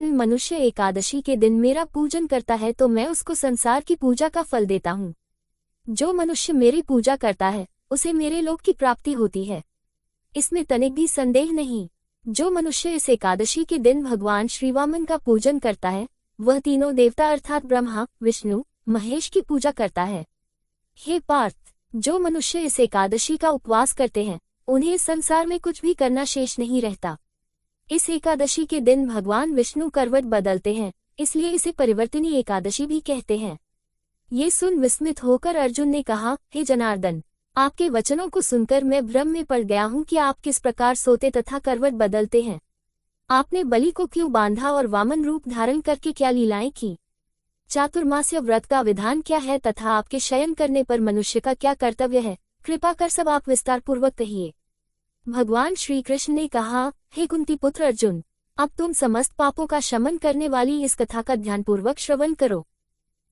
कोई मनुष्य एकादशी के दिन मेरा पूजन करता है तो मैं उसको संसार की पूजा का फल देता हूँ। जो मनुष्य मेरी पूजा करता है उसे मेरे लोक की प्राप्ति होती है, इसमें तनिक भी संदेह नहीं। जो मनुष्य इस एकादशी के दिन भगवान श्री वामन का पूजन करता है वह तीनों देवता अर्थात ब्रह्मा, विष्णु, महेश की पूजा करता है। हे पार्थ, जो मनुष्य इस एकादशी का उपवास करते हैं उन्हें इस संसार में कुछ भी करना शेष नहीं रहता। इस एकादशी के दिन भगवान विष्णु करवट बदलते हैं, इसलिए इसे परिवर्तिनी एकादशी भी कहते हैं। ये सुन विस्मित होकर अर्जुन ने कहा, हे जनार्दन, आपके वचनों को सुनकर मैं भ्रम में पड़ गया हूँ कि आप किस प्रकार सोते तथा करवट बदलते हैं। आपने बलि को क्यों बांधा और वामन रूप धारण करके क्या लीलाएं की? चातुर्मास्य व्रत का विधान क्या है तथा आपके शयन करने पर मनुष्य का क्या कर्तव्य है? कृपा कर सब आप विस्तार पूर्वक कहिए। भगवान श्री कृष्ण ने कहा, हे कुंती पुत्र अर्जुन, अब तुम समस्त पापों का शमन करने वाली इस कथा का ध्यानपूर्वक श्रवण करो।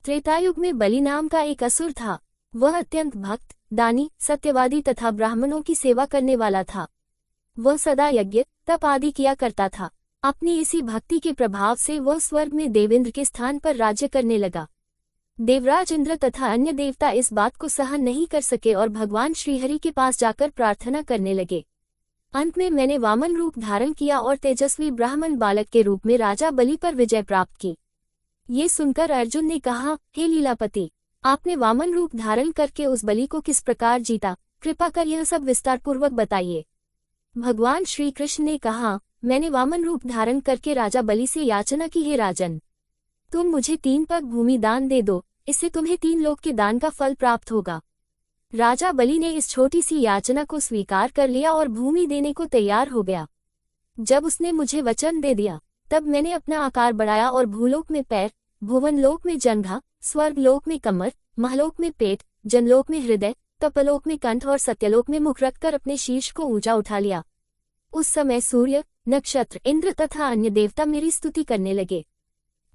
त्रेतायुग में बलि नाम का एक असुर था। वह अत्यंत भक्त, दानी, सत्यवादी तथा ब्राह्मणों की सेवा करने वाला था। वह सदा यज्ञ, तप आदि किया करता था। अपनी इसी भक्ति के प्रभाव से वह स्वर्ग में देवेंद्र के स्थान पर राज्य करने लगा। देवराज इंद्र तथा अन्य देवता इस बात को सहन नहीं कर सके और भगवान श्रीहरि के पास जाकर प्रार्थना करने लगे। अंत में मैंने वामन रूप धारण किया और तेजस्वी ब्राह्मण बालक के रूप में राजा बलि पर विजय प्राप्त की। ये सुनकर अर्जुन ने कहा, हे लीलापति, आपने वामन रूप धारण करके उस बलि को किस प्रकार जीता? कृपा कर यह सब विस्तार पूर्वक बताइए। भगवान श्री कृष्ण ने कहा, मैंने वामन रूप धारण करके राजा बलि से याचना की, हे राजन, तुम मुझे 3 पग भूमि दान दे दो, इससे तुम्हें 3 लोक के दान का फल प्राप्त होगा। राजा बलि ने इस छोटी सी याचना को स्वीकार कर लिया और भूमि देने को तैयार हो गया। जब उसने मुझे वचन दे दिया तब मैंने अपना आकार बढ़ाया और भूलोक में पैर, भुवनलोक में जंघा, स्वर्गलोक में कमर, महलोक में पेट, जनलोक में हृदय, तपलोक में कंठ और सत्यलोक में मुख रखकर अपने शीर्ष को ऊंचा उठा लिया। उस समय सूर्य, नक्षत्र, इंद्र तथा अन्य देवता मेरी स्तुति करने लगे।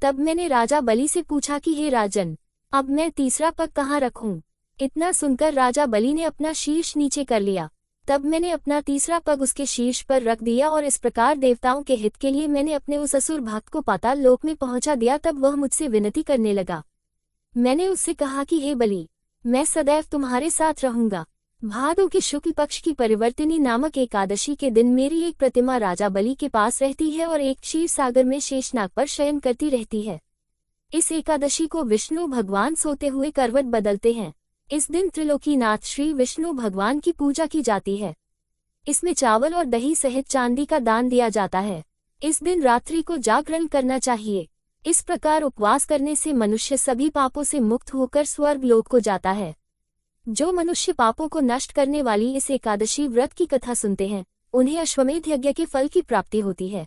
तब मैंने राजा बलि से पूछा कि हे राजन, अब मैं तीसरा पग कहाँ रखूं? इतना सुनकर राजा बलि ने अपना शीर्ष नीचे कर लिया। तब मैंने अपना तीसरा पग उसके शीर्ष पर रख दिया और इस प्रकार देवताओं के हित के लिए मैंने अपने उस असुर भक्त को पाताल लोक में पहुंचा दिया। तब वह मुझसे विनती करने लगा। मैंने उससे कहा कि हे बलि, मैं सदैव तुम्हारे साथ रहूंगा। भादों के शुक्ल पक्ष की परिवर्तिनी नामक एकादशी के दिन मेरी एक प्रतिमा राजा बलि के पास रहती है और एक क्षीर सागर में शेषनाग पर शयन करती रहती है। इस एकादशी को विष्णु भगवान सोते हुए करवट बदलते हैं। इस दिन त्रिलोकीनाथ श्री विष्णु भगवान की पूजा की जाती है। इसमें चावल और दही सहित चांदी का दान दिया जाता है। इस दिन रात्रि को जागरण करना चाहिए। इस प्रकार उपवास करने से मनुष्य सभी पापों से मुक्त होकर स्वर्ग लोक को जाता है। जो मनुष्य पापों को नष्ट करने वाली इस एकादशी व्रत की कथा सुनते हैं उन्हें अश्वमेध यज्ञ के फल की प्राप्ति होती है।